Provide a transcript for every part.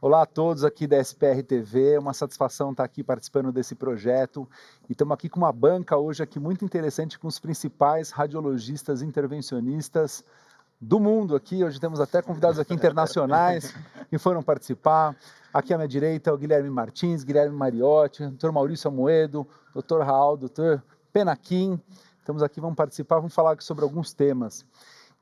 Olá a todos aqui da SPR TV, é uma satisfação estar aqui participando desse projeto e estamos aqui com uma banca hoje aqui muito interessante com os principais radiologistas intervencionistas do mundo aqui. Hoje temos até convidados aqui internacionais que foram participar. Aqui à minha direita o Guilherme Martins, Guilherme Mariotti, Dr. Maurício Amoedo, Dr. Raul, Dr. Penaquim. Estamos aqui, vamos participar, vamos falar aqui sobre alguns temas.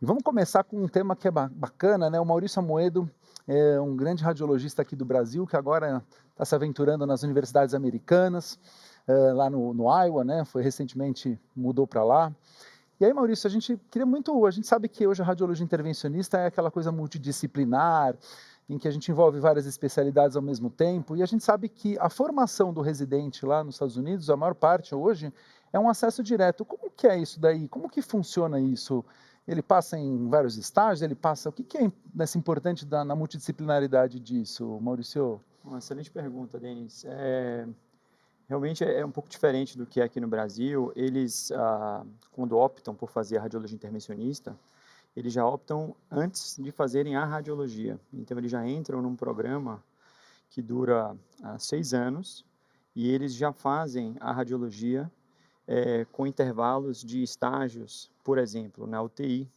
E vamos começar com um tema que é bacana, né? O Maurício Amoedo é um grande radiologista aqui do Brasil, que agora está se aventurando nas universidades americanas, lá no Iowa, né? Foi recentemente, mudou para lá. E aí, Maurício, a gente sabe que hoje a radiologia intervencionista é aquela coisa multidisciplinar, em que a gente envolve várias especialidades ao mesmo tempo, e a gente sabe que a formação do residente lá nos Estados Unidos, a maior parte hoje, é um acesso direto. Como que é isso daí? Como que funciona isso? Ele passa em vários estágios, o que é importante na multidisciplinaridade disso, Maurício? Uma excelente pergunta, Denis. Realmente é um pouco diferente do que é aqui no Brasil. Eles, quando optam por fazer a radiologia intervencionista, eles já optam antes de fazerem a radiologia. Então, eles já entram num programa que dura 6 anos e eles já fazem a radiologia com intervalos de estágios, por exemplo, na UTI.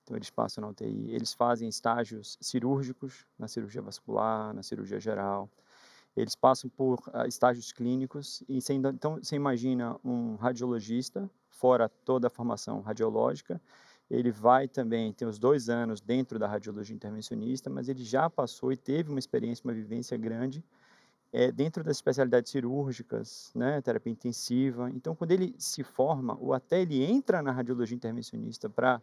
Então, eles passam na UTI, eles fazem estágios cirúrgicos, na cirurgia vascular, na cirurgia geral. Eles passam por estágios clínicos, e então você imagina um radiologista, fora toda a formação radiológica, ele vai também ter os 2 anos dentro da radiologia intervencionista, mas ele já passou e teve uma experiência, uma vivência grande dentro das especialidades cirúrgicas, né, terapia intensiva. Então, quando ele se forma, ou até ele entra na radiologia intervencionista para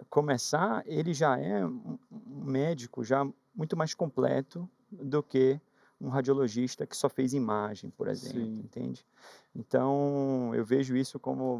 começar, ele já é um médico já muito mais completo do que um radiologista que só fez imagem, por exemplo, Sim. entende? Então, eu vejo isso como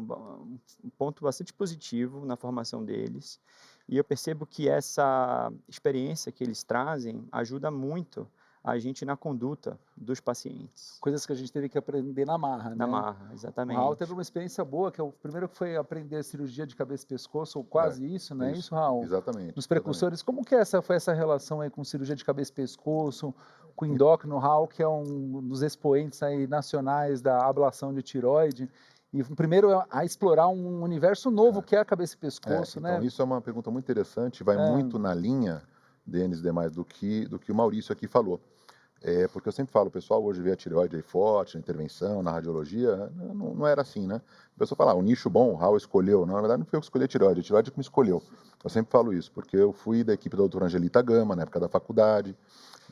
um ponto bastante positivo na formação deles, e eu percebo que essa experiência que eles trazem ajuda muito a gente na conduta dos pacientes. Coisas que a gente teve que aprender na marra, Na né? marra, O Raul teve exatamente. uma experiência boa, que é o primeiro que foi aprender cirurgia de cabeça e pescoço, ou É, quase isso, não é isso, isso, Raul? exatamente, Nos exatamente. precursores, como que foi essa relação aí com cirurgia de cabeça e pescoço, com o E- endócrino, Raul, que é um dos expoentes aí nacionais da ablação de tireoide, e o primeiro a explorar um universo novo que é a cabeça e pescoço, então, né? isso é uma pergunta muito interessante, vai muito na linha, Denis, demais, do que o Maurício aqui falou. Porque eu sempre falo, o pessoal hoje vê a tireoide aí forte, na intervenção, na radiologia, não era assim, né? O pessoal fala, o nicho bom, o Raul escolheu. Não, na verdade, não foi eu que escolhi a tireoide que me escolheu. Eu sempre falo isso, porque eu fui da equipe da doutora Angelita Gama, na época da faculdade,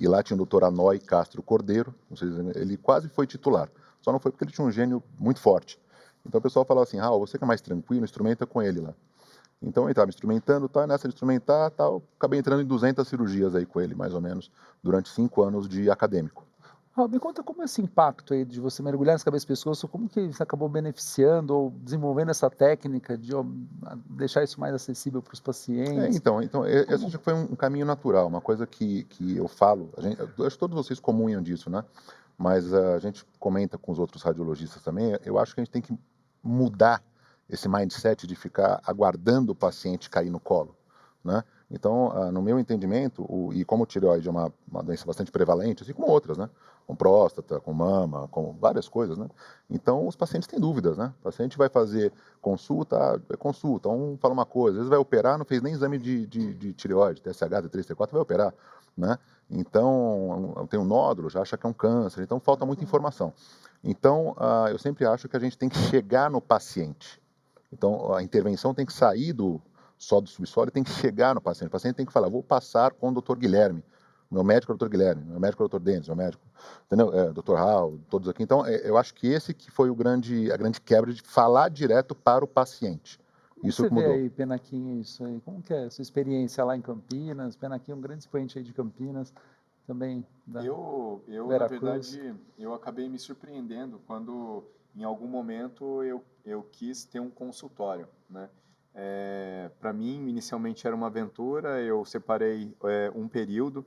e lá tinha o doutor Anoy Castro Cordeiro, não sei se ele quase foi titular, só não foi porque ele tinha um gênio muito forte. Então o pessoal falava assim, Raul, você que é mais tranquilo, instrumenta com ele lá. Então ele estava me instrumentando, tá, nessa de instrumentar, tal, acabei entrando em 200 cirurgias aí com ele, mais ou menos, durante 5 anos de acadêmico. Raul, me conta como é esse impacto aí de você mergulhar nessa cabeça e pescoço, como que você acabou beneficiando ou desenvolvendo essa técnica de deixar isso mais acessível para os pacientes? Esse Como? já foi um caminho natural, uma coisa que eu falo, eu acho que todos vocês comunham disso, né? Mas a gente comenta com os outros radiologistas também, eu acho que a gente tem que mudar esse mindset de ficar aguardando o paciente cair no colo, né? Então, no meu entendimento, e como tireoide é uma doença bastante prevalente, assim como outras, né? Com próstata, com mama, com várias coisas, né? Então, os pacientes têm dúvidas, né? O paciente vai fazer consulta, um fala uma coisa, às vezes vai operar, não fez nem exame de tireoide, TSH, T3, T4, vai operar, né? Então, tem um nódulo, já acha que é um câncer, então falta muita informação. Então, eu sempre acho que a gente tem que chegar no paciente. Então, a intervenção tem que sair só do subsolo e tem que chegar no paciente. O paciente tem que falar, vou passar com o doutor Guilherme. Meu médico é o doutor Guilherme, meu médico é o doutor Denis, meu médico, entendeu? Doutor Hal, todos aqui. Então, eu acho que esse que foi a grande quebra de falar direto para o paciente. Como Isso você que vê mudou. aí, Penaquinho, isso aí? Como que é a sua experiência lá em Campinas? Penaquinho é um grande expoente aí de Campinas, também da Na Veracruz. verdade, eu acabei me surpreendendo quando, em algum momento, eu quis ter um consultório, né? Para mim, inicialmente era uma aventura, eu separei um período,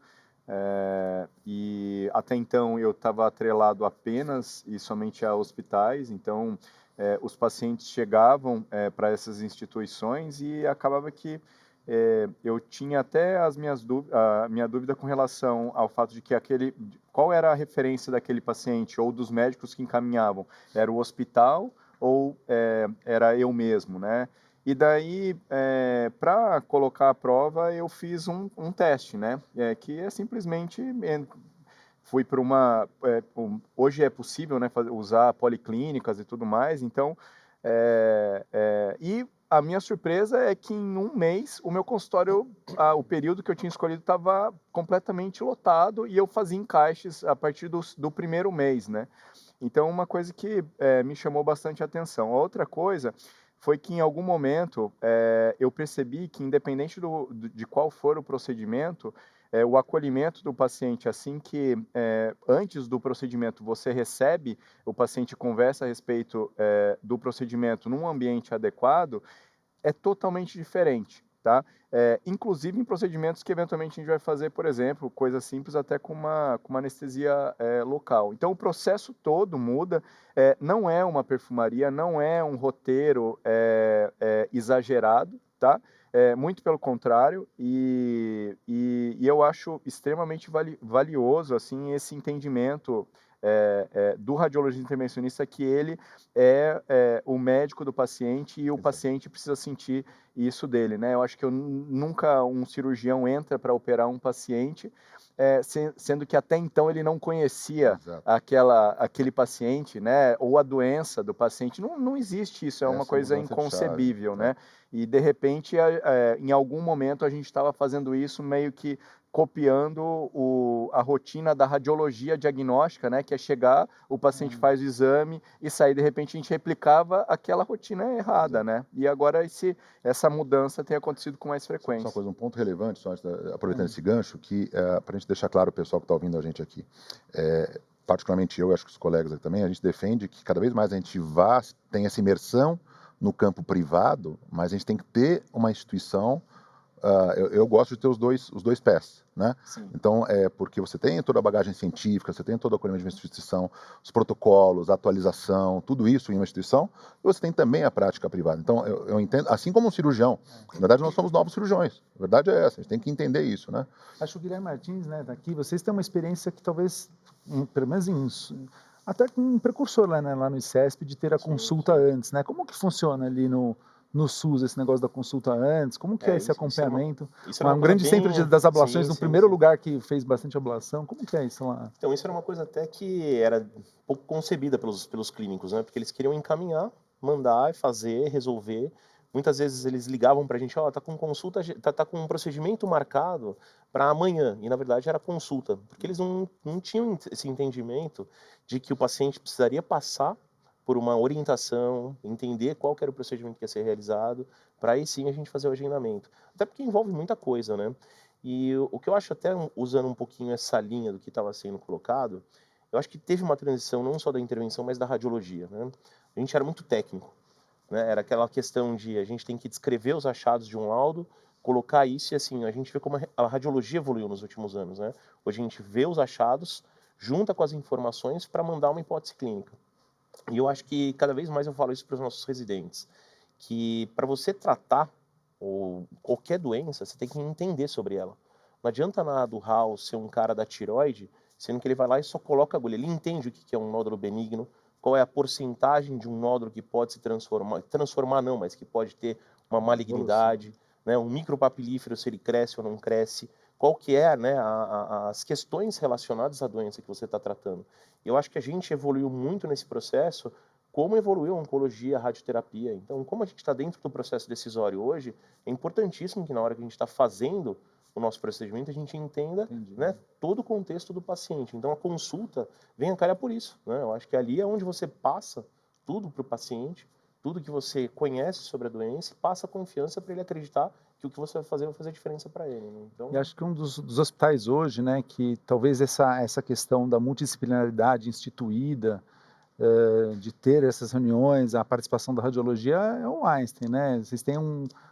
e até então eu estava atrelado apenas e somente a hospitais, então os pacientes chegavam para essas instituições e acabava que eu tinha até a minha dúvida com relação ao fato de que qual era a referência daquele paciente ou dos médicos que encaminhavam? Era o hospital ou era eu mesmo, né? E daí, para colocar à prova, eu fiz um teste, né? Que é simplesmente fui para hoje é possível, né, usar policlínicas e tudo mais, então e a minha surpresa é que em um mês o meu consultório, o período que eu tinha escolhido estava completamente lotado e eu fazia encaixes a partir do primeiro mês, né? Então, uma coisa que me chamou bastante atenção. A outra coisa foi que em algum momento eu percebi que, independente de qual for o procedimento, o acolhimento do paciente, assim que antes do procedimento você recebe, o paciente conversa a respeito do procedimento num ambiente adequado, é totalmente diferente, tá? Inclusive em procedimentos que eventualmente a gente vai fazer, por exemplo, coisa simples até com uma anestesia local. Então o processo todo muda, não é uma perfumaria, não é um roteiro exagerado, tá? Muito pelo contrário, e eu acho extremamente valioso assim esse entendimento do radiologista intervencionista, que ele é o médico do paciente e o paciente precisa sentir isso dele, né? Eu acho que nunca um cirurgião entra para operar um paciente, sendo que até então ele não conhecia aquele paciente, né? Ou a doença do paciente. Não existe isso, é uma coisa inconcebível, né? E de repente, em algum momento a gente estava fazendo isso meio que copiando a rotina da radiologia diagnóstica, né, que é chegar, o paciente faz o exame e sair, de repente a gente replicava aquela rotina errada, né? E agora essa mudança tem acontecido com mais frequência. Só uma coisa, um ponto relevante, só aproveitando esse gancho, que para a gente deixar claro o pessoal que está ouvindo a gente aqui, particularmente eu e acho que os colegas aqui também, a gente defende que cada vez mais a gente tenha essa imersão no campo privado, mas a gente tem que ter uma instituição. Eu gosto de ter os dois pés, né? Sim. Então, porque você tem toda a bagagem científica, você tem todo o acolhimento de uma instituição, os protocolos, a atualização, tudo isso em uma instituição, e você tem também a prática privada. Então, eu entendo, assim como um cirurgião, na verdade nós somos novos cirurgiões, a verdade é essa, a gente tem que entender isso, né? Acho que o Guilherme Martins, né, daqui, vocês têm uma experiência que talvez, pelo menos até com um precursor lá, né, lá no ICESP, de ter a consulta antes, né? Como que funciona ali no SUS, esse negócio da consulta antes? Como que é esse acompanhamento? Isso é um grande centro das ablações, no primeiro lugar que fez bastante ablação. Como que é isso lá? Então, isso era uma coisa até que era pouco concebida pelos clínicos, né? Porque eles queriam encaminhar, mandar, fazer, resolver. Muitas vezes eles ligavam para a gente, tá com consulta, tá com um procedimento marcado para amanhã. E, na verdade, era consulta. Porque eles não tinham esse entendimento de que o paciente precisaria passar por uma orientação, entender qual que era o procedimento que ia ser realizado, para aí sim a gente fazer o agendamento. Até porque envolve muita coisa, né? E o que eu acho, até usando um pouquinho essa linha do que estava sendo colocado, eu acho que teve uma transição não só da intervenção, mas da radiologia, né? A gente era muito técnico, né? Era aquela questão de a gente tem que descrever os achados de um laudo, colocar isso e assim, a gente vê como a radiologia evoluiu nos últimos anos, né? Hoje a gente vê os achados, junta com as informações para mandar uma hipótese clínica. E eu acho que cada vez mais eu falo isso para os nossos residentes, que para você tratar ou qualquer doença, você tem que entender sobre ela. Não adianta nada o House ser um cara da tireoide, sendo que ele vai lá e só coloca a agulha. Ele entende o que é um nódulo benigno, qual é a porcentagem de um nódulo que pode se transformar não, mas que pode ter uma malignidade, né? Um micropapilífero, se ele cresce ou não cresce, qual que é, né, as questões relacionadas à doença que você está tratando. Eu acho que a gente evoluiu muito nesse processo, como evoluiu a oncologia, a radioterapia. Então, como a gente está dentro do processo decisório hoje, é importantíssimo que na hora que a gente está fazendo o nosso procedimento, a gente entenda, né, todo o contexto do paciente. Então, a consulta vem a calhar por isso, né? Eu acho que ali é onde você passa tudo para o paciente, tudo que você conhece sobre a doença, passa confiança para ele acreditar que o que você vai fazer diferença para ele, né? Então, e acho que um dos hospitais hoje, né, que talvez essa questão da multidisciplinaridade instituída, de ter essas reuniões, a participação da radiologia, é o Einstein, né? Vocês têm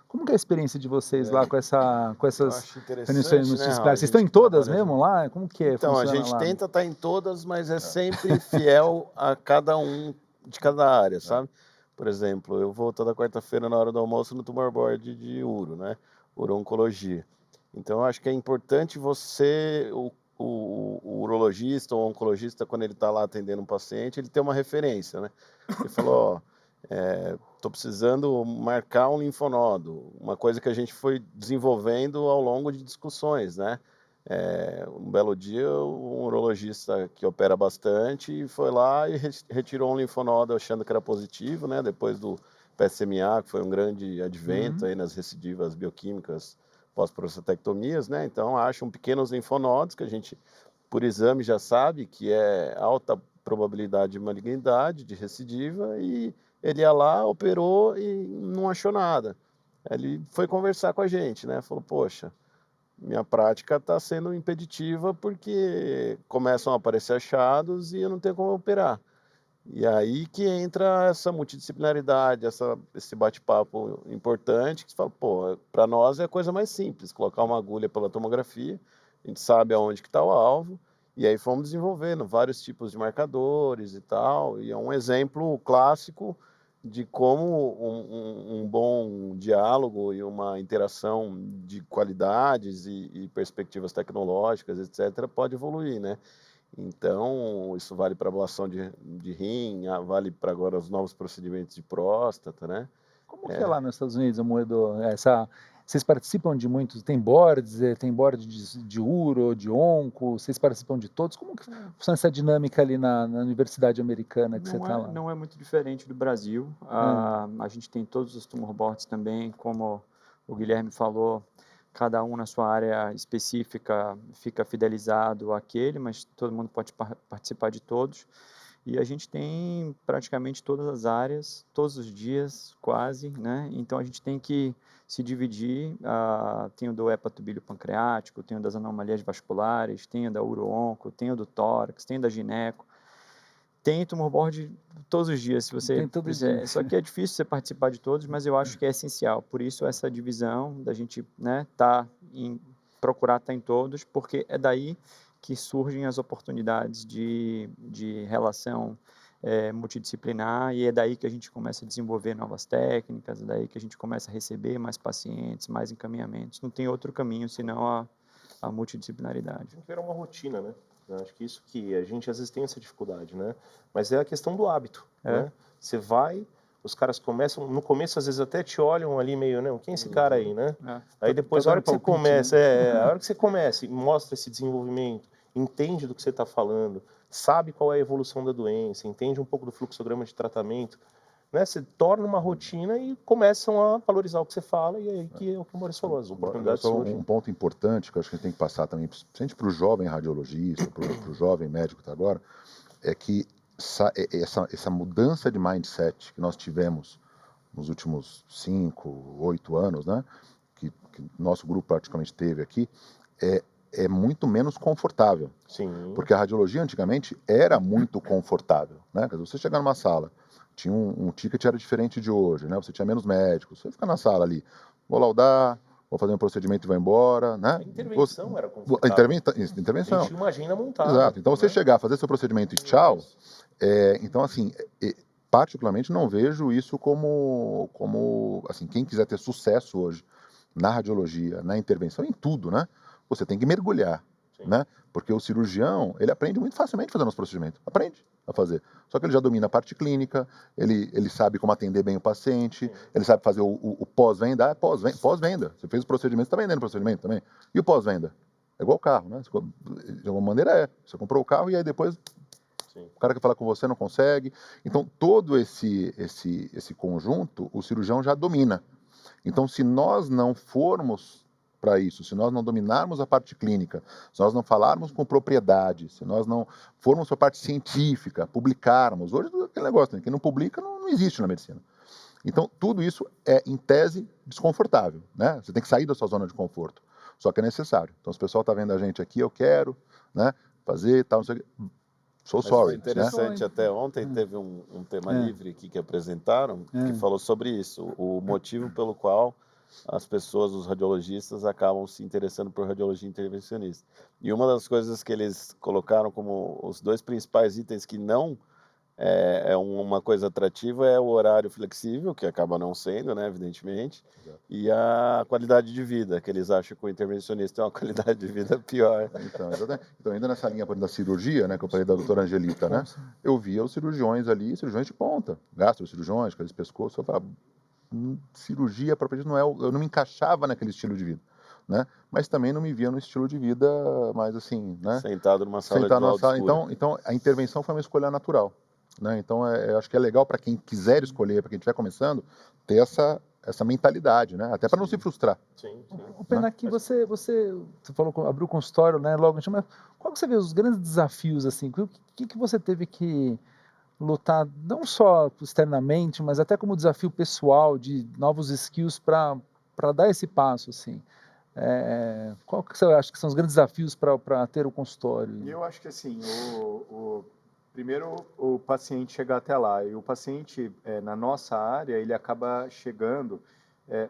como que é a experiência de vocês lá com essas reuniões multidisciplinares? Vocês estão em todas mesmo lá? Como que é? Então, a gente tenta estar em todas, mas é sempre fiel a cada um de cada área, sabe? Por exemplo, eu vou toda quarta-feira na hora do almoço no tumor board de Uro, né? uro-oncologia. Então, eu acho que é importante você, o urologista ou o oncologista, quando ele está lá atendendo um paciente, ele ter uma referência, né? Ele falou, estou precisando marcar um linfonodo, uma coisa que a gente foi desenvolvendo ao longo de discussões, né? Um belo dia, um urologista que opera bastante foi lá e retirou um linfonodo achando que era positivo, né? Depois do PSMA, que foi um grande advento aí nas recidivas bioquímicas pós-prostatectomias, né? Então, acham pequenos linfonodos que a gente, por exame, já sabe que é alta probabilidade de malignidade, de recidiva, e ele ia lá, operou e não achou nada. Ele foi conversar com a gente, né? Falou, poxa, minha prática está sendo impeditiva porque começam a aparecer achados e eu não tenho como operar. E aí que entra essa multidisciplinaridade, esse bate-papo importante, que você fala, pô, para nós é a coisa mais simples, colocar uma agulha pela tomografia, a gente sabe aonde que está o alvo, e aí fomos desenvolvendo vários tipos de marcadores e tal, e é um exemplo clássico de como um bom diálogo e uma interação de qualidades e perspectivas tecnológicas, etc., pode evoluir, né? Então, isso vale para ablação de rim, vale para agora os novos procedimentos de próstata, né? Como que é lá nos Estados Unidos, Amoedo? Vocês participam de muitos, tem board de uro, de onco, vocês participam de todos? Como que funciona essa dinâmica ali na universidade americana que você está lá? Não é muito diferente do Brasil. A gente tem todos os tumor boards também, como o Guilherme falou, cada um na sua área específica fica fidelizado àquele, mas todo mundo pode participar de todos. E a gente tem praticamente todas as áreas, todos os dias, quase, né? Então a gente tem que se dividir. Tem o do hepatobílio pancreático, tem o das anomalias vasculares, tem o da uro-onco, tem o do tórax, tem o da gineco. Tem tumor board todos os dias, se você quiser. Só que é difícil você participar de todos, mas eu acho que é essencial. Por isso essa divisão da gente, né, procurar estar em todos, porque é daí que surgem as oportunidades de relação multidisciplinar, e é daí que a gente começa a desenvolver novas técnicas, é daí que a gente começa a receber mais pacientes, mais encaminhamentos. Não tem outro caminho senão a multidisciplinaridade. Tem que virar uma rotina, né? Eu acho que isso que a gente às vezes tem essa dificuldade, né? Mas é a questão do hábito, né? Você vai, os caras começam, no começo às vezes até te olham ali meio, né? Quem é esse cara aí, né? Aí depois, a hora que você começa, a hora que você começa e mostra esse desenvolvimento, entende do que você está falando, sabe qual é a evolução da doença, entende um pouco do fluxograma de tratamento, né? Você torna uma rotina e começam a valorizar o que você fala, e aí que é o que o Maurício falou, as oportunidades surgem. Um ponto importante que eu acho que a gente tem que passar também, principalmente para o jovem radiologista, para o jovem médico que está agora, é que essa mudança de mindset que nós tivemos nos últimos 5, 8 anos, né, que nosso grupo praticamente teve aqui, é muito menos confortável. Sim. Porque a radiologia antigamente era muito confortável, né? Quer dizer, você chegar numa sala, tinha um ticket era diferente de hoje, né? Você tinha menos médicos, você fica na sala ali, vou laudar, vou fazer um procedimento e vou embora, né? A intervenção era confortável. Intervenção. A gente tinha uma agenda montada. Exato. Então você chegar, fazer seu procedimento e tchau. Então assim, particularmente não vejo isso como assim, quem quiser ter sucesso hoje na radiologia, na intervenção, em tudo, né? Você tem que mergulhar, né? Porque o cirurgião, ele aprende muito facilmente fazendo os procedimentos. Aprende a fazer. Só que ele já domina a parte clínica, ele sabe como atender bem o paciente, ele sabe fazer o pós-venda. Pós-venda. Você fez o procedimento, você está vendendo o procedimento também. E o pós-venda? É igual o carro, né? De alguma maneira Você comprou o carro e aí depois o cara que fala com você não consegue. Então, todo esse conjunto, o cirurgião já domina. Então, se nós não formos para isso, se nós não dominarmos a parte clínica, se nós não falarmos com propriedade, se nós não formos para a parte científica, publicarmos, hoje aquele negócio, né? Quem não publica não existe na medicina. Então, tudo isso é, em tese, desconfortável, né? Você tem que sair da sua zona de conforto, só que é necessário. Então, se o pessoal está vendo a gente aqui, eu quero, né, fazer tal, não sei o que. Sorry, foi interessante, né? até ontem teve um tema livre aqui que apresentaram, que falou sobre isso, o motivo pelo qual as pessoas, os radiologistas, acabam se interessando por radiologia intervencionista. E uma das coisas que eles colocaram como os 2 principais itens que não uma coisa atrativa é o horário flexível, que acaba não sendo, né, evidentemente, e a qualidade de vida, que eles acham que o intervencionista tem uma qualidade de vida pior. Então, ainda nessa linha por exemplo, da cirurgia, né, que eu falei da doutora Angelita, né, eu via os cirurgiões ali, cirurgiões de ponta, gastrocirurgiões, aqueles pescoços, eu falava, cirurgia propriamente não eu não me encaixava naquele estilo de vida, né? Mas também não me via no estilo de vida mais assim, né? Sentado numa sala de aula escura. Então a intervenção foi uma escolha natural, né? Então eu acho que é legal para quem quiser escolher, para quem estiver começando, ter essa mentalidade, né? Até para não se frustrar. Sim. O Penach, você falou, abriu o consultório, né? Logo, mas qual que você vê os grandes desafios assim? O que você teve que lutar não só externamente, mas até como desafio pessoal de novos skills para dar esse passo, assim? Qual que você acha que são os grandes desafios para ter o consultório? Eu acho que assim, primeiro o paciente chegar até lá, e o paciente na nossa área ele acaba chegando,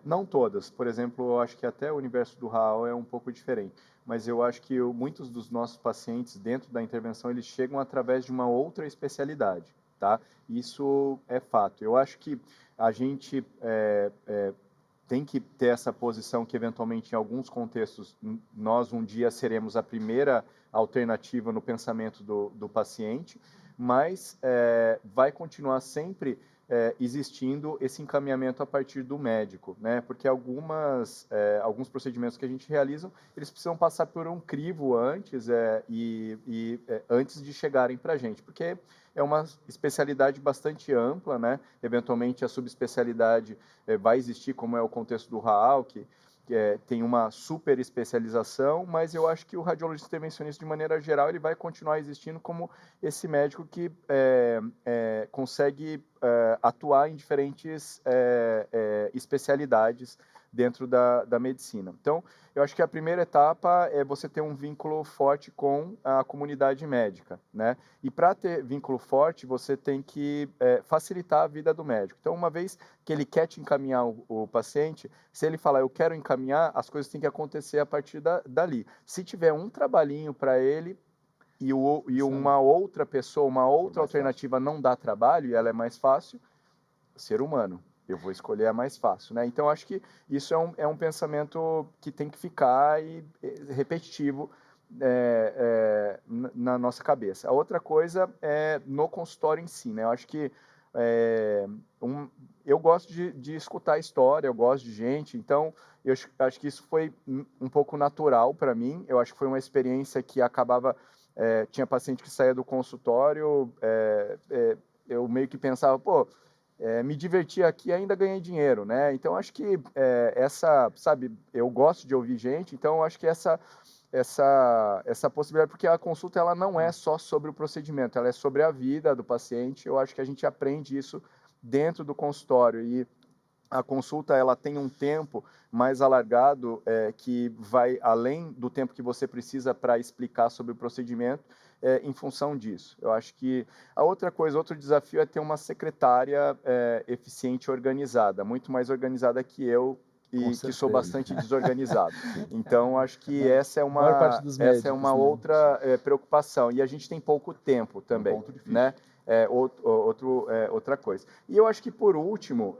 não todas, por exemplo, eu acho que até o universo do Raal é um pouco diferente, mas eu acho que muitos dos nossos pacientes dentro da intervenção eles chegam através de uma outra especialidade, tá? Isso é fato. Eu acho que a gente tem que ter essa posição que, eventualmente, em alguns contextos, nós um dia seremos a primeira alternativa no pensamento do paciente, mas vai continuar sempre existindo esse encaminhamento a partir do médico, né? Porque alguns procedimentos que a gente realiza, eles precisam passar por um crivo antes antes de chegarem para a gente, porque é uma especialidade bastante ampla, né? Eventualmente a subespecialidade vai existir, como é o contexto do Raal, que tem uma super especialização, mas eu acho que o radiologista intervencionista, de maneira geral, ele vai continuar existindo como esse médico que consegue atuar em diferentes especialidades dentro da medicina. Então, eu acho que a primeira etapa é você ter um vínculo forte com a comunidade médica, né? E para ter vínculo forte, você tem que facilitar a vida do médico. Então, uma vez que ele quer te encaminhar o paciente, se ele falar, eu quero encaminhar, as coisas têm que acontecer a partir dali. Se tiver um trabalhinho para ele e uma outra pessoa, uma outra alternativa não dá trabalho e ela é mais fácil, ser humano. Eu vou escolher a mais fácil, né? Então, acho que isso é um pensamento que tem que ficar repetitivo na nossa cabeça. A outra coisa é no consultório em si, né? Eu acho que eu gosto de escutar a história, eu gosto de gente, então eu acho que isso foi um pouco natural para mim. Eu acho que foi uma experiência que acabava... tinha paciente que saía do consultório, eu meio que pensava, pô, me diverti aqui e ainda ganhei dinheiro, né? Então, acho que sabe, eu gosto de ouvir gente, então acho que essa possibilidade, porque a consulta ela não é só sobre o procedimento, ela é sobre a vida do paciente. Eu acho que a gente aprende isso dentro do consultório e a consulta ela tem um tempo mais alargado que vai além do tempo que você precisa para explicar sobre o procedimento em função disso. Eu acho que a outro desafio é ter uma secretária eficiente e organizada, muito mais organizada que eu, e que sou bastante desorganizado. Então, acho que essa é uma outra preocupação. E a gente tem pouco tempo também, né? Outra coisa. E eu acho que, por último,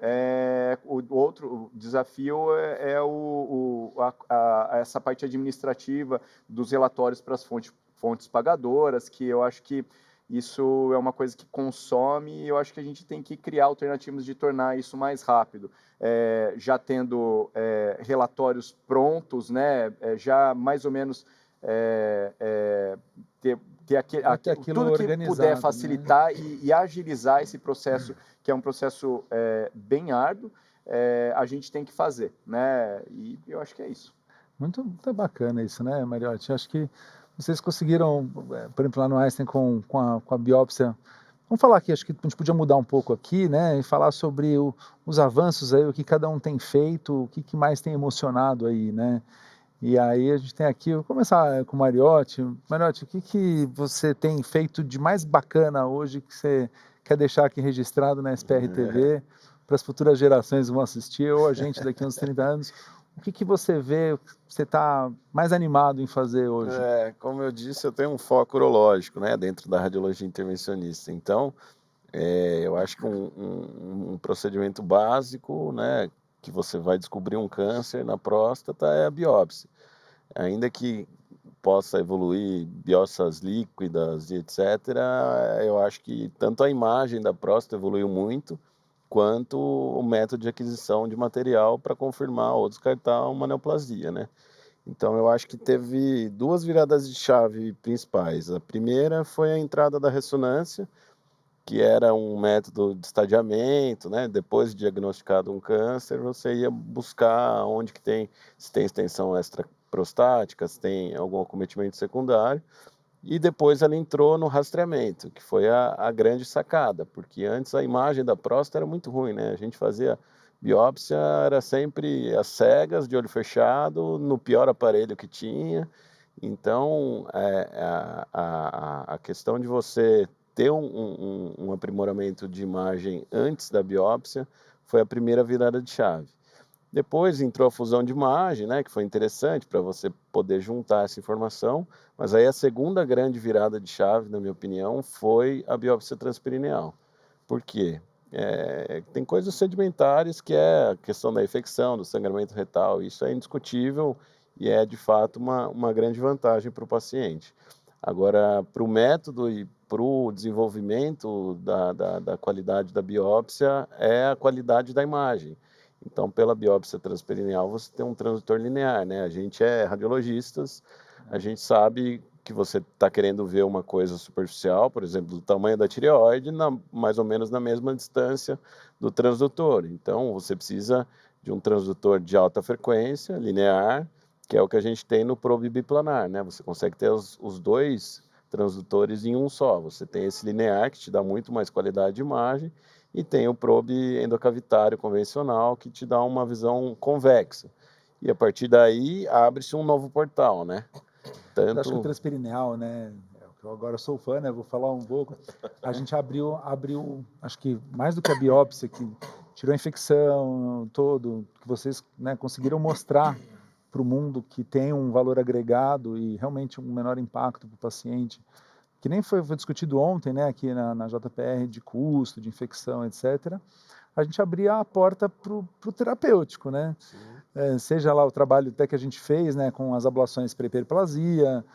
o outro desafio essa parte administrativa dos relatórios para as fontes pagadoras, que eu acho que isso é uma coisa que consome e eu acho que a gente tem que criar alternativas de tornar isso mais rápido. Já tendo relatórios prontos, né? Já mais ou menos ter tudo que puder facilitar, né? e agilizar esse processo, que é um processo bem árduo, a gente tem que fazer, né? E eu acho que é isso. Muito bacana isso, né, Mariotti? Acho que vocês conseguiram, por exemplo, lá no Einstein com a biópsia. Vamos falar aqui, acho que a gente podia mudar um pouco aqui, né, e falar sobre os avanços aí, o que cada um tem feito, o que mais tem emocionado aí, né? E aí a gente tem aqui, vou começar com o Mariotti. Mariotti, o que você tem feito de mais bacana hoje que você quer deixar aqui registrado na SPR TV para as futuras gerações que vão assistir, ou a gente daqui a uns 30 anos? O que você vê, você está mais animado em fazer hoje? Como eu disse, eu tenho um foco urológico, né, dentro da radiologia intervencionista. Então, Eu acho que um procedimento básico, né, que você vai descobrir um câncer na próstata é a biópsia. Ainda que possa evoluir biópsias líquidas e etc., eu acho que tanto a imagem da próstata evoluiu muito, quanto o método de aquisição de material para confirmar ou descartar uma neoplasia, né? Então, eu acho que teve duas viradas de chave principais. A primeira foi a entrada da ressonância, que era um método de estadiamento, né? Depois de diagnosticado um câncer, você ia buscar onde que tem, se tem extensão extraprostática, se tem algum acometimento secundário, e depois ela entrou no rastreamento, que foi a grande sacada, porque antes a imagem da próstata era muito ruim, né? A gente fazia biópsia, era sempre às cegas, de olho fechado, no pior aparelho que tinha. Então, a questão de você ter um aprimoramento de imagem antes da biópsia foi a primeira virada de chave. Depois entrou a fusão de imagem, né, que foi interessante para você poder juntar essa informação, mas aí a segunda grande virada de chave, na minha opinião, foi a biópsia transperineal. Por quê? Tem coisas sedimentares que é a questão da infecção, do sangramento retal, isso é indiscutível e é de fato uma grande vantagem para o paciente. Agora, para o método e para o desenvolvimento da qualidade da biópsia, é a qualidade da imagem. Então, pela biópsia transperineal, você tem um transdutor linear, né? A gente é radiologistas, a gente sabe que você está querendo ver uma coisa superficial, por exemplo, do tamanho da tireoide, mais ou menos na mesma distância do transdutor. Então, você precisa de um transdutor de alta frequência, linear, que é o que a gente tem no probe biplanar, né? Você consegue ter os dois transdutores em um só. Você tem esse linear, que te dá muito mais qualidade de imagem, e tem o probe endocavitário convencional, que te dá uma visão convexa. E a partir daí, abre-se um novo portal, né? Eu acho que o transperineal, né? Eu agora sou fã, né? Vou falar um pouco. A gente abriu, acho que mais do que a biópsia, que tirou a infecção todo, que vocês, né, conseguiram mostrar para o mundo que tem um valor agregado e realmente um menor impacto para o paciente, que nem foi discutido ontem, né, aqui na JPR, de custo, de infecção, etc. A gente abria a porta para o terapêutico, né? Seja lá o trabalho até que a gente fez, né, com as ablações periplasia,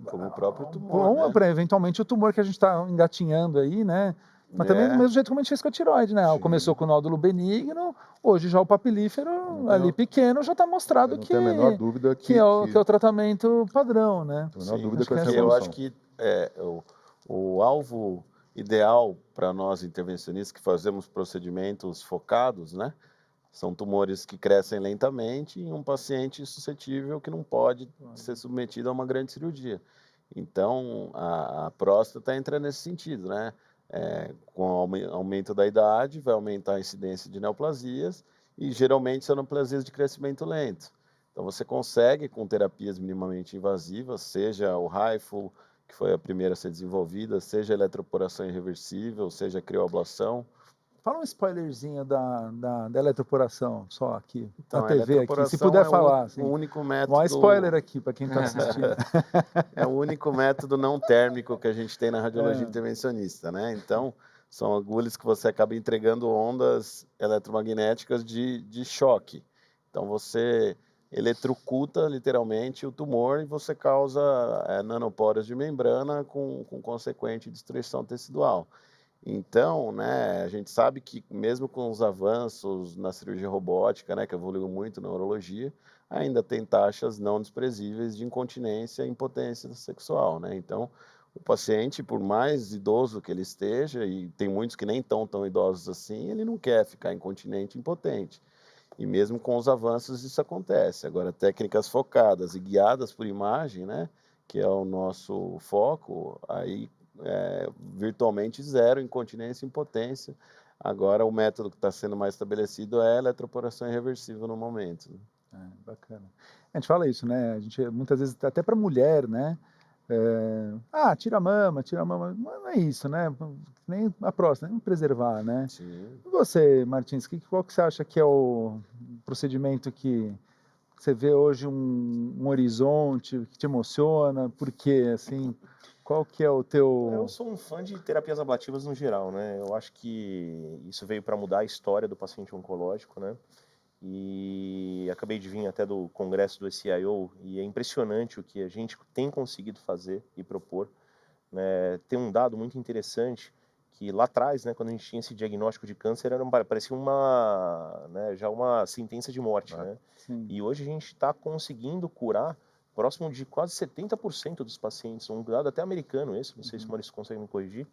como o próprio tumor, né? Eventualmente o tumor que a gente está engatinhando aí, né? Mas também do mesmo jeito como a gente fez com a tireoide, né? Começou com o nódulo benigno, hoje já o papilífero ali pequeno já está mostrado que, não tem a menor dúvida que é o tratamento padrão, né? Não tem a menor dúvida que eu acho que o alvo ideal para nós intervencionistas que fazemos procedimentos focados, né? São tumores que crescem lentamente em um paciente suscetível que não pode ser submetido a uma grande cirurgia. Então, a próstata entra nesse sentido, né? Com o aumento da idade, vai aumentar a incidência de neoplasias e geralmente são neoplasias de crescimento lento. Então, você consegue, com terapias minimamente invasivas, seja o HIFU, que foi a primeira a ser desenvolvida, seja a eletroporação irreversível, seja a crioablação. Fala um spoilerzinho da eletroporação, só aqui, então, na TV, aqui, se puder falar. Assim, o único método... Um spoiler aqui para quem está assistindo. É o único método não térmico que a gente tem na radiologia intervencionista, né? Então, são agulhas que você acaba entregando ondas eletromagnéticas de choque. Então, você eletrocuta literalmente o tumor e você causa nanoporas de membrana com consequente destruição tecidual. Então, né, a gente sabe que mesmo com os avanços na cirurgia robótica, né, que evoluiu muito na urologia, ainda tem taxas não desprezíveis de incontinência e impotência sexual, né? Então, o paciente, por mais idoso que ele esteja, e tem muitos que nem estão tão idosos assim, ele não quer ficar incontinente e impotente. E mesmo com os avanços isso acontece. Agora, técnicas focadas e guiadas por imagem, né, que é o nosso foco, aí virtualmente zero incontinência e impotência. Agora, o método que está sendo mais estabelecido é a eletroporação irreversível no momento. Bacana. A gente fala isso, né? A gente muitas vezes, até para mulher, né? Tira a mama, não é isso, né? Nem a próstata, nem preservar, né? Sim. E você, Martins, qual que você acha que é o procedimento que você vê hoje um horizonte que te emociona? Por quê, assim? Qual que é o teu... Eu sou um fã de terapias ablativas no geral, né? Eu acho que isso veio para mudar a história do paciente oncológico, né? E acabei de vir até do congresso do SCIO e é impressionante o que a gente tem conseguido fazer e propor, né? Tem um dado muito interessante que lá atrás, né, quando a gente tinha esse diagnóstico de câncer, parecia uma, né, já uma sentença de morte, né? Sim. E hoje a gente está conseguindo curar próximo de quase 70% dos pacientes, um dado até americano esse, não sei se o Maurício consegue me corrigir,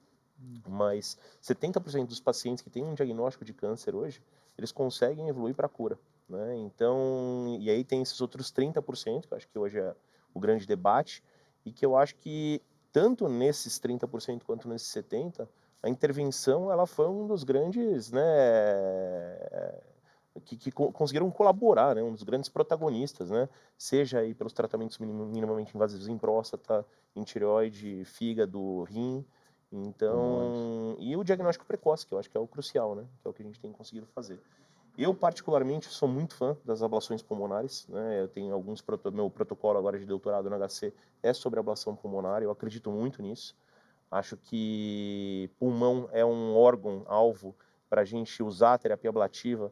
mas 70% dos pacientes que têm um diagnóstico de câncer hoje, eles conseguem evoluir para a cura, né? Então, e aí tem esses outros 30%, que eu acho que hoje é o grande debate, e que eu acho que tanto nesses 30% quanto nesses 70%, a intervenção ela foi um dos grandes, né, que conseguiram colaborar, né, um dos grandes protagonistas, né, seja aí pelos tratamentos minimamente invasivos em próstata, em tireoide, fígado, rim, então, e o diagnóstico precoce, que eu acho que é o crucial, né, que é o que a gente tem conseguido fazer. Eu, particularmente, sou muito fã das ablações pulmonares, né, eu tenho meu protocolo agora de doutorado no HC é sobre ablação pulmonar, eu acredito muito nisso. Acho que pulmão é um órgão-alvo para a gente usar a terapia ablativa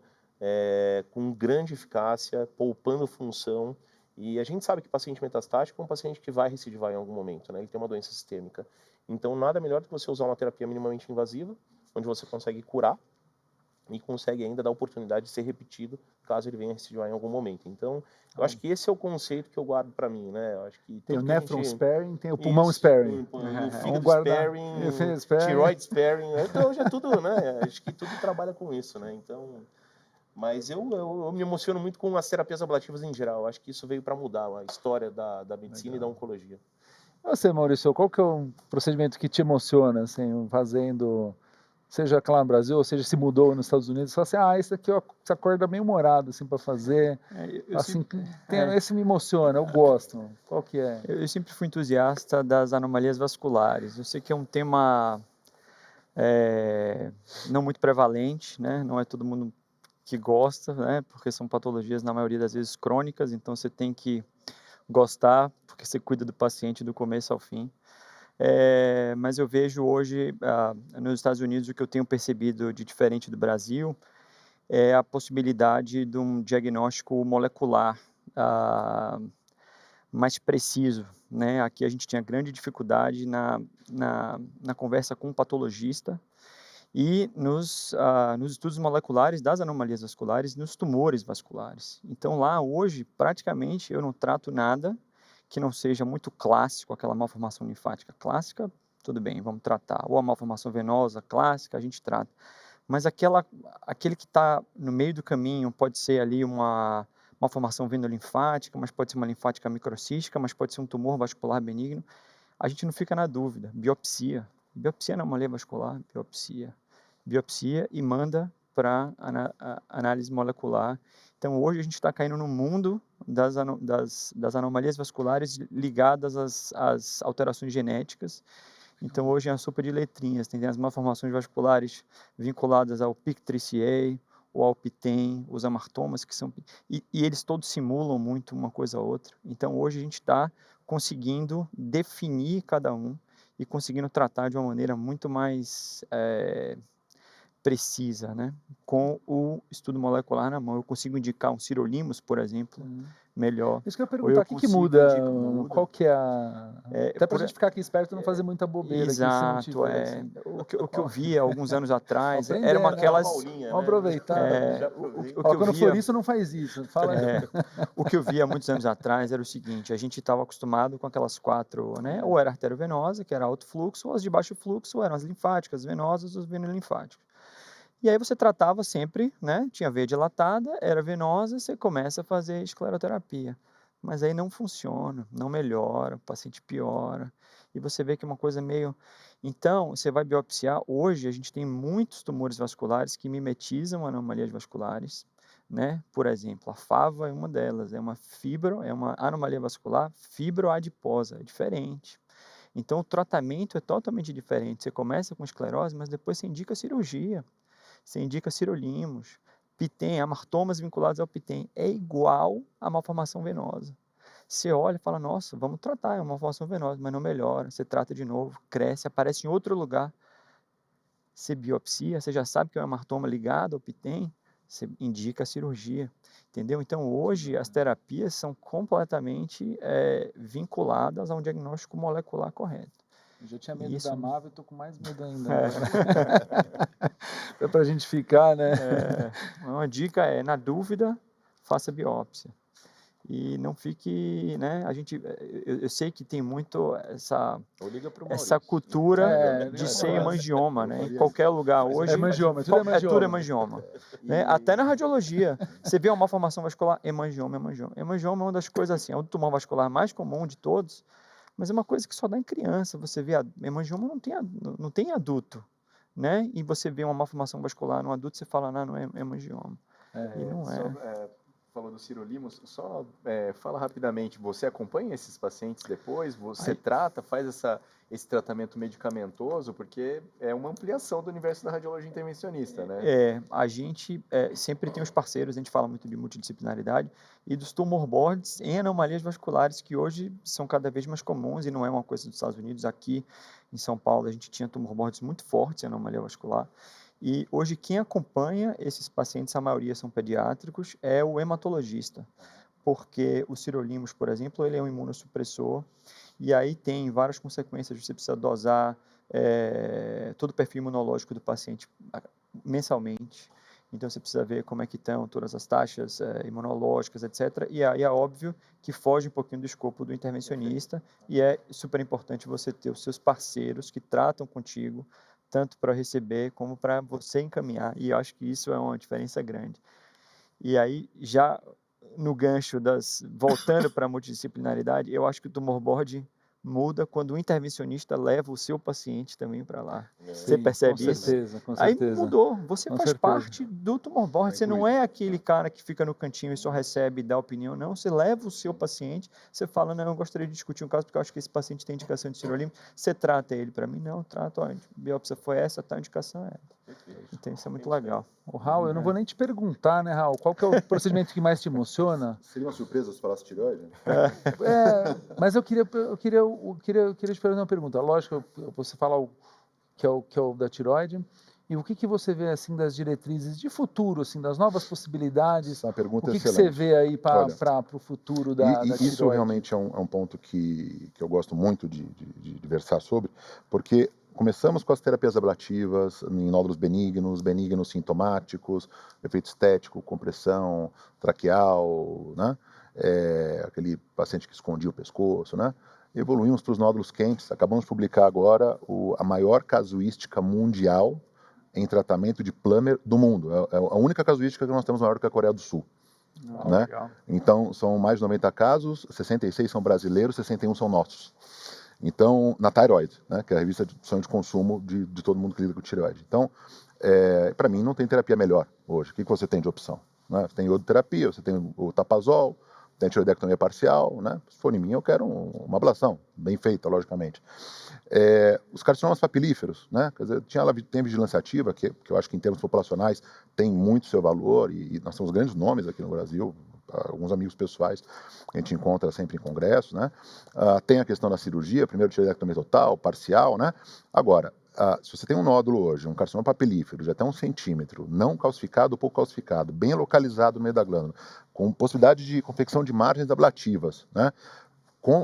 com grande eficácia, poupando função. E a gente sabe que paciente metastático é um paciente que vai recidivar em algum momento, né? Ele tem uma doença sistêmica. Então, nada melhor do que você usar uma terapia minimamente invasiva, onde você consegue curar e consegue ainda dar a oportunidade de ser repetido caso ele venha recidivar em algum momento. Então, eu acho que esse é o conceito que eu guardo para mim, né? Eu acho que Tem o tudo que a nephron gente... sparing, tem o pulmão Isso, sparing. o Vamos fígado guardar. sparing, Sparing. tiroid sparing, então hoje é tudo, né? Acho que tudo trabalha com isso, né? Então, mas eu me emociono muito com as terapias ablativas em geral. Acho que isso veio para mudar a história da medicina e da oncologia. E você, Maurício, qual que é o procedimento que te emociona, assim, fazendo, seja lá no Brasil, ou seja, se mudou nos Estados Unidos, você fala assim, esse daqui você acorda bem humorado, assim, para fazer, assim, esse me emociona, eu gosto. Qual que é? Eu sempre fui entusiasta das anomalias vasculares. Eu sei que é um tema não muito prevalente, né? Não é todo mundo que gosta, né? Porque são patologias, na maioria das vezes, crônicas, então você tem que gostar, porque você cuida do paciente do começo ao fim. Mas eu vejo hoje, nos Estados Unidos, o que eu tenho percebido de diferente do Brasil é a possibilidade de um diagnóstico molecular mais preciso, né? Aqui a gente tinha grande dificuldade na conversa com o patologista e nos estudos moleculares das anomalias vasculares, nos tumores vasculares. Então lá hoje, praticamente, eu não trato nada que não seja muito clássico, aquela malformação linfática clássica, tudo bem, vamos tratar. Ou a malformação venosa clássica, a gente trata. Mas aquele que está no meio do caminho pode ser ali uma malformação venolinfática, mas pode ser uma linfática microcística, mas pode ser um tumor vascular benigno. A gente não fica na dúvida. Biopsia. Biopsia não é anomalia vascular, biopsia. Biopsia e manda para análise molecular. Então, hoje a gente está caindo no mundo das anomalias vasculares ligadas às alterações genéticas. Então, hoje é uma sopa de letrinhas. Tem as malformações vasculares vinculadas ao PIK3CA, o Alpiten, os amartomas, que são... E eles todos simulam muito uma coisa a outra. Então, hoje a gente está conseguindo definir cada um e conseguindo tratar de uma maneira muito mais precisa, né? Com o estudo molecular na mão. Eu consigo indicar um sirolimus, por exemplo, melhor. Isso que eu ia perguntar, o que muda? Qual que é a... Até para a gente ficar aqui esperto e não fazer muita bobeira. Exato, aqui, assim. O que eu via alguns anos atrás Aprender, era uma né? aquelas... Vamos aproveitar. O que eu quando via, for isso, não faz isso. Fala o que eu via muitos anos atrás era o seguinte, a gente estava acostumado com aquelas 4, né? Ou era arteriovenosa, que era alto fluxo, ou as de baixo fluxo, eram as linfáticas, venosas, os venolinfáticos. E aí você tratava sempre, né? Tinha veia dilatada, era venosa, você começa a fazer escleroterapia. Mas aí não funciona, não melhora, o paciente piora. E você vê que é uma coisa meio... Então, você vai biopsiar. Hoje, a gente tem muitos tumores vasculares que mimetizam anomalias vasculares, né? Por exemplo, a FAVA é uma delas. É uma anomalia vascular fibroadiposa. É diferente. Então, o tratamento é totalmente diferente. Você começa com esclerose, mas depois você indica cirurgia. Você indica sirolimus, PITEM, amartomas vinculados ao PITEM. É igual à malformação venosa. Você olha e fala, nossa, vamos tratar, é uma malformação venosa, mas não melhora, você trata de novo, cresce, aparece em outro lugar, você biopsia, você já sabe que é um hematoma ligado ao PTEN, você indica a cirurgia, entendeu? Então, hoje, as terapias são completamente vinculadas a um diagnóstico molecular correto. Eu já tinha medo Isso. da Marvel, eu tô com mais medo ainda. É pra gente ficar, né? Uma dica é, na dúvida, faça biópsia. E não fique, né, eu sei que tem muito Ou liga pro essa Maurício. cultura de ser hemangioma, né? Em qualquer lugar hoje. É hemangioma, tudo é hemangioma. Tudo é hemangioma. Né? Até na radiologia. Você vê uma malformação vascular, hemangioma, hemangioma. Hemangioma é uma das coisas assim, é o tumor vascular mais comum de todos, mas é uma coisa que só dá em criança. Você vê, hemangioma não tem adulto, né? E você vê uma malformação vascular no adulto, você fala, não é hemangioma. E não é. Falou do sirolimus, só fala rapidamente, você acompanha esses pacientes depois? Você trata, faz esse tratamento medicamentoso? Porque é uma ampliação do universo da radiologia intervencionista, né? A gente sempre tem os parceiros, a gente fala muito de multidisciplinaridade, e dos tumor boards em anomalias vasculares, que hoje são cada vez mais comuns, e não é uma coisa dos Estados Unidos. Aqui em São Paulo, a gente tinha tumor boards muito fortes em anomalia vascular. E hoje quem acompanha esses pacientes, a maioria são pediátricos, é o hematologista, porque o sirolimus, por exemplo, ele é um imunossupressor, e aí tem várias consequências, você precisa dosar todo o perfil imunológico do paciente mensalmente, então você precisa ver como é que estão todas as taxas imunológicas, etc. E aí é óbvio que foge um pouquinho do escopo do intervencionista, e é super importante você ter os seus parceiros que tratam contigo, tanto para receber como para você encaminhar, e eu acho que isso é uma diferença grande. E aí, já no gancho voltando para a multidisciplinaridade, eu acho que o tumor board muda quando o intervencionista leva o seu paciente também para lá. Você percebe isso? Com Aí certeza. mudou, você Com faz certeza. parte do tumor board, você não é aquele cara que fica no cantinho e só recebe e dá opinião, não, você leva o seu paciente, você fala, não, eu gostaria de discutir um caso porque eu acho que esse paciente tem indicação de sirolimus, você trata ele para mim? Não, trato, a biópsia foi essa, a indicação é essa. Então isso é muito legal. Ô, Raul, eu não vou nem te perguntar, né, Raul, qual que é o procedimento que mais te emociona? Seria uma surpresa se falasse tireoide? Mas eu queria te fazer uma pergunta. Lógico, você fala que é o da tireoide, e o que você vê assim das diretrizes de futuro, assim, das novas possibilidades? Essa é uma pergunta o que excelente. Você vê aí para Olha, o futuro da Isso tireoide? realmente é um ponto que eu gosto muito de versar sobre, porque começamos com as terapias ablativas em nódulos benignos sintomáticos, efeito estético, compressão traqueal, né? Aquele paciente que escondia o pescoço, né? Evoluímos para os nódulos quentes, acabamos de publicar agora a maior casuística mundial em tratamento de Plummer do mundo. É a única casuística que nós temos maior que a Coreia do Sul. Né? Então, são mais de 90 casos, 66 são brasileiros, 61 são nossos. Então, na Thyroid, né, que é a revista de sonho de consumo de todo mundo que lida com tireoide. Então, para mim, não tem terapia melhor hoje. O que você tem de opção? Né? Você tem iodoterapia, você tem o tapazol, tem a tiroidectomia parcial, né? Se for em mim, eu quero uma ablação, bem feita, logicamente. Os carcinomas papilíferos, né? Quer dizer, tem vigilância ativa, que eu acho que em termos populacionais tem muito seu valor, e nós temos grandes nomes aqui no Brasil, alguns amigos pessoais que a gente encontra sempre em congressos, né? Tem a questão da cirurgia, primeiro tiroidectomia total, parcial, né? Agora, se você tem um nódulo hoje, um carcinoma papilífero, de até 1 centímetro, não calcificado ou pouco calcificado, bem localizado no meio da glândula, com possibilidade de confecção de margens ablativas, né?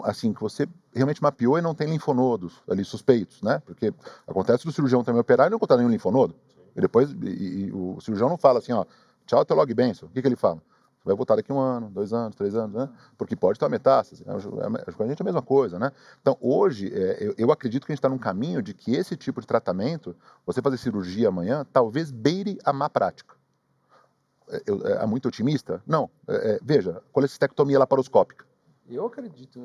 Assim, que você realmente mapeou e não tem linfonodos ali suspeitos, né? Porque acontece do cirurgião também operar e não encontrar nenhum linfonodo. E depois o cirurgião não fala assim, ó, tchau, teu log Benson. O que ele fala? Você vai voltar daqui 1 ano, 2 anos, 3 anos, né? Porque pode estar metástase. Com a gente é a mesma coisa, né? Então, hoje, eu acredito que a gente está num caminho de que esse tipo de tratamento, você fazer cirurgia amanhã, talvez beire a má prática. É muito otimista? Não. Veja, colecistectomia laparoscópica. Eu acredito.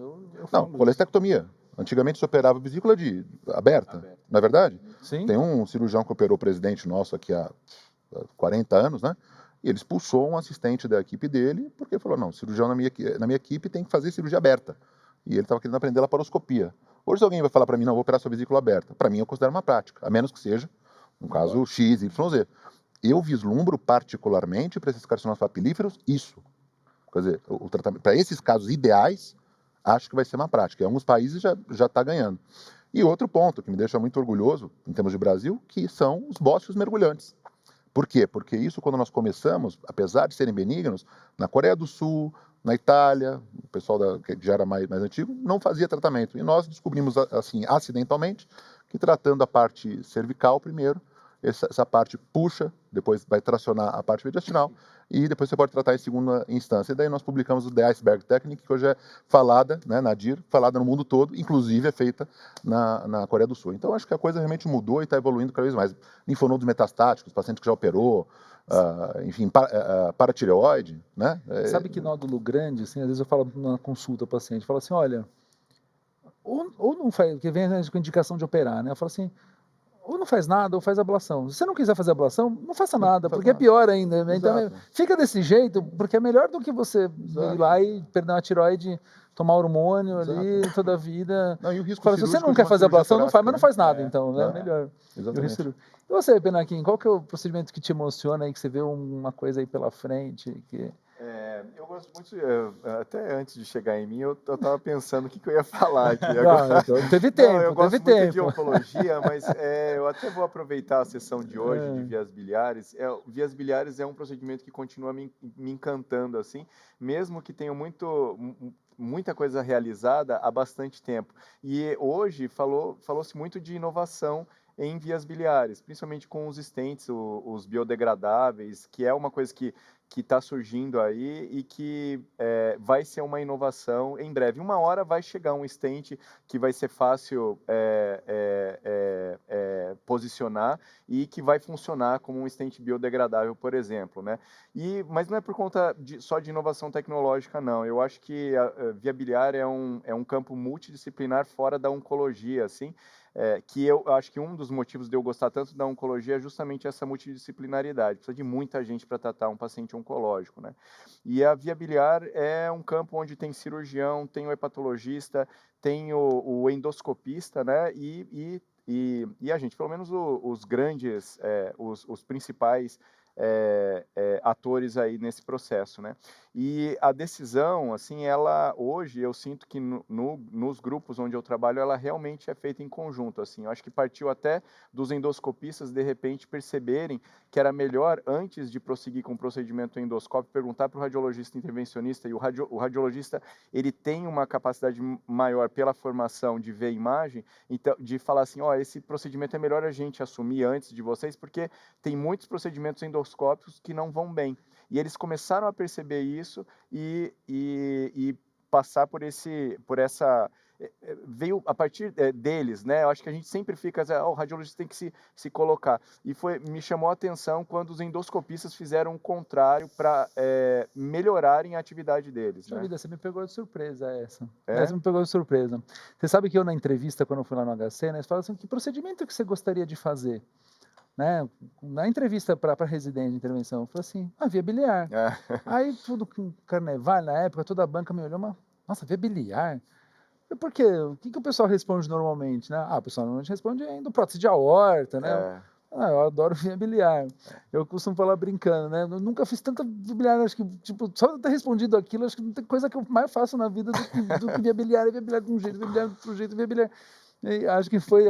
Não, colecistectomia. Antigamente se operava vesícula aberta, não é verdade? Sim. Tem um cirurgião que operou o presidente nosso aqui há 40 anos, né? E ele expulsou um assistente da equipe dele, porque falou, não, cirurgião na minha equipe tem que fazer cirurgia aberta. E ele estava querendo aprender laparoscopia. Hoje se alguém vai falar para mim, não, vou operar sua vesícula aberta, para mim eu considero uma prática, a menos que seja um caso X, Y, Z. Eu vislumbro particularmente para esses carcinomas papilíferos isso. Quer dizer, o tratamento para esses casos ideais, acho que vai ser uma prática. Em alguns países já está ganhando. E outro ponto que me deixa muito orgulhoso, em termos de Brasil, que são os bócios mergulhantes. Por quê? Porque isso, quando nós começamos, apesar de serem benignos, na Coreia do Sul, na Itália, o pessoal que já era mais antigo, não fazia tratamento. E nós descobrimos, assim, acidentalmente, que tratando a parte cervical primeiro, essa parte puxa, depois vai tracionar a parte mediastinal, e depois você pode tratar em segunda instância. E daí nós publicamos o The Iceberg Technique, que hoje é falada, né, na DIR, falada no mundo todo, inclusive é feita na Coreia do Sul. Então, acho que a coisa realmente mudou e está evoluindo cada vez mais. Linfonodos metastáticos, paciente que já operou, enfim, paratireoide, né? Sabe que nódulo grande, assim, às vezes eu falo na consulta ao paciente, falo assim, olha, ou não faz, porque vem com indicação de operar, né? Eu falo assim, ou não faz nada, ou faz ablação. Se você não quiser fazer ablação, não faça nada, porque é pior ainda. Né? Então, fica desse jeito, porque é melhor do que você ir lá e perder uma tireoide, tomar hormônio ali toda a vida. Não, e o risco Fala, se você não quer fazer ablação, não faz, mas não faz nada, então, né? Melhor. Exatamente. E você, Penaquim, qual que é o procedimento que te emociona aí, que você vê uma coisa aí pela frente? Eu gosto muito, até antes de chegar em mim, eu estava pensando o que eu ia falar aqui agora. Então, teve tempo, eu gosto teve muito tempo. de oncologia, mas eu até vou aproveitar a sessão de hoje de vias biliares. Vias biliares é um procedimento que continua me encantando, assim, mesmo que tenha muita coisa realizada há bastante tempo. E hoje falou-se muito de inovação em vias biliares, principalmente com os stents, os biodegradáveis, que é uma coisa que está surgindo aí e que vai ser uma inovação em breve. Uma hora vai chegar um stent que vai ser fácil posicionar e que vai funcionar como um stent biodegradável, por exemplo, né? Mas não é por conta só de inovação tecnológica, não. Eu acho que a via biliar é um campo multidisciplinar fora da oncologia, assim, que eu acho que um dos motivos de eu gostar tanto da oncologia é justamente essa multidisciplinaridade. Precisa de muita gente para tratar um paciente oncológico, né? E a via biliar é um campo onde tem cirurgião, tem o hepatologista, tem o endoscopista, né? E a gente, pelo menos os grandes, os principais atores aí nesse processo, né? E a decisão, assim, ela hoje eu sinto que nos grupos onde eu trabalho, ela realmente é feita em conjunto, assim. Eu acho que partiu até dos endoscopistas de repente perceberem que era melhor, antes de prosseguir com o procedimento endoscópico, perguntar para o radiologista intervencionista, e o radiologista ele tem uma capacidade maior pela formação de ver a imagem, então de falar assim, esse procedimento é melhor a gente assumir antes de vocês, porque tem muitos procedimentos endoscópicos que não vão bem. E eles começaram a perceber isso e passar por essa... veio a partir deles, né? Eu acho que a gente sempre fica, o radiologista tem que se colocar. E me chamou a atenção quando os endoscopistas fizeram o contrário para melhorarem a atividade deles. Puxa vida, você me pegou de surpresa essa. É? Você me pegou de surpresa. Você sabe que eu na entrevista, quando eu fui lá no HC, né, eles falaram assim, que procedimento que você gostaria de fazer? Né? Na entrevista para residente de intervenção, eu falei assim, via biliar. Aí tudo com carnaval, na época, toda a banca me olhou, mas, nossa, via biliar? Por quê? O que o pessoal responde normalmente, né? O pessoal normalmente responde indo prótese de aorta, né? Eu adoro via biliar. Eu costumo falar brincando, né? Eu nunca fiz tanta via biliar, acho que, tipo, só de ter respondido aquilo, acho que não tem coisa que eu mais faço na vida do que via biliar. É via biliar de um jeito, via biliar de outro jeito, via biliar... E acho que foi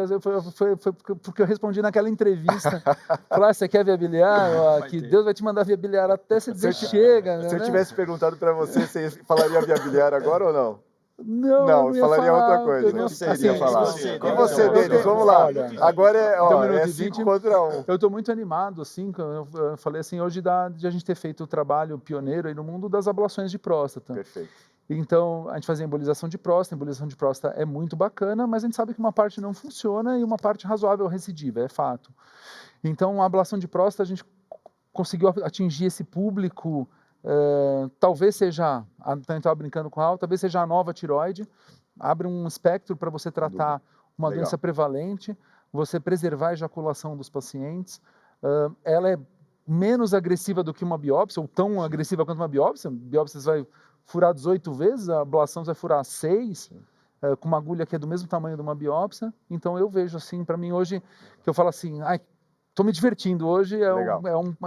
porque eu respondi naquela entrevista. Falar, você quer via biliar? Que Deus vai te mandar via biliar até você dizer chega. Se eu né? tivesse perguntado para você falaria via biliar agora ou não? Não, falaria outra coisa. Eu não sei. Assim, E você, Denis? Vamos lá. Agora é 5 contra 1. Eu estou muito animado, assim, eu falei assim, hoje de a gente ter feito o trabalho pioneiro aí no mundo das ablações de próstata. Perfeito. Então, a gente fazia embolização de próstata é muito bacana, mas a gente sabe que uma parte não funciona e uma parte razoável recidiva, é fato. Então, a ablação de próstata, a gente conseguiu atingir esse público, talvez seja, eu estava brincando com a Al, talvez seja a nova tireoide, abre um espectro para você tratar uma doença prevalente, você preservar a ejaculação dos pacientes, ela é menos agressiva do que uma biópsia, ou tão agressiva quanto uma biópsia. Biópsia você vai furar 18 vezes, a ablação você vai furar 6, com uma agulha que é do mesmo tamanho de uma biópsia. Então eu vejo assim, para mim hoje, que eu falo assim, estou me divertindo hoje, é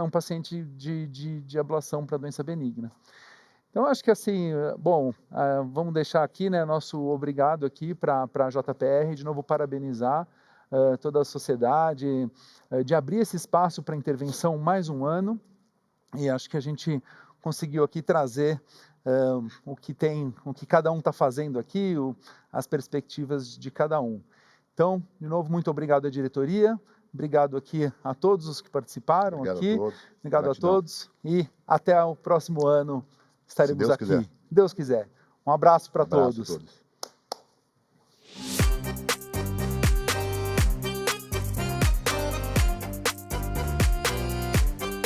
um paciente de ablação para doença benigna. Então, acho que assim, bom, vamos deixar aqui, né, nosso obrigado aqui para a JPR, de novo parabenizar toda a sociedade, de abrir esse espaço para intervenção mais um ano, e acho que a gente conseguiu aqui trazer o que cada um está fazendo aqui, as perspectivas de cada um. Então, de novo, muito obrigado à diretoria, obrigado aqui a todos os que participaram Obrigado aqui, a todos. obrigado Gratidão. a todos, e até o próximo ano estaremos Deus aqui. quiser. Se Deus quiser. Um abraço para Abraço a todos. todos.